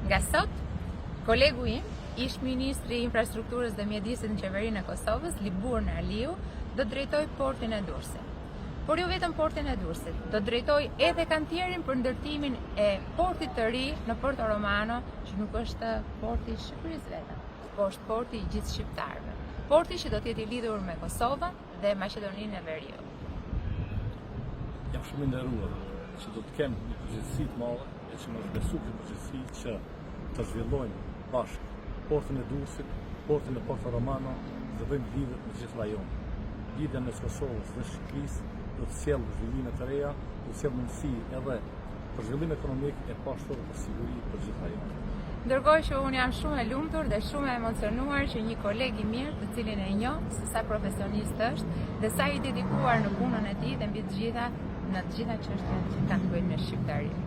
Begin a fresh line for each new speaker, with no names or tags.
Nga sot, kolegu im, ish ministri i infrastrukturës dhe mjedisit në qeverinë e Kosovës, Liburn Aliu, do të drejtoj portin e Durrësit. Por jo vetëm portin e Durrësit, do të drejtoj edhe kantierin për ndërtimin e portit të ri në Porto Romano, që nuk është porti i Shqipërisë vetëm, por është porti i gjithë shqiptarëve. Porti që do të jetë i lidhur me Kosovën dhe Maqedoninë e Veriut.
Jam shumë i nderuar që do të kemë një përgjegjësi të madhe e që më është besu këtë përgjegjësi që të zhvillojmë bashkë portin e Durrësit, portin e Porto Romano dhe bëjmë lidhje me gjithë rajonin. Lidhja mes Kosovës dhe Shqipërisë do të sjellë zhvillime të reja, do të sjellë mundësi edhe për zhvillim ekonomik e pashtu për siguri për gjithë rajonin.
Ndërkohë që unë jam shumë e lumtur dhe shumë e emocionuar që një koleg i mirë, të cilin e njoh se sa profesionist është dhe sa i dedikuar në punën e tij dhe mbi të gjitha në të gjitha çështjet që kanë të bëjnë me shqiptarinë.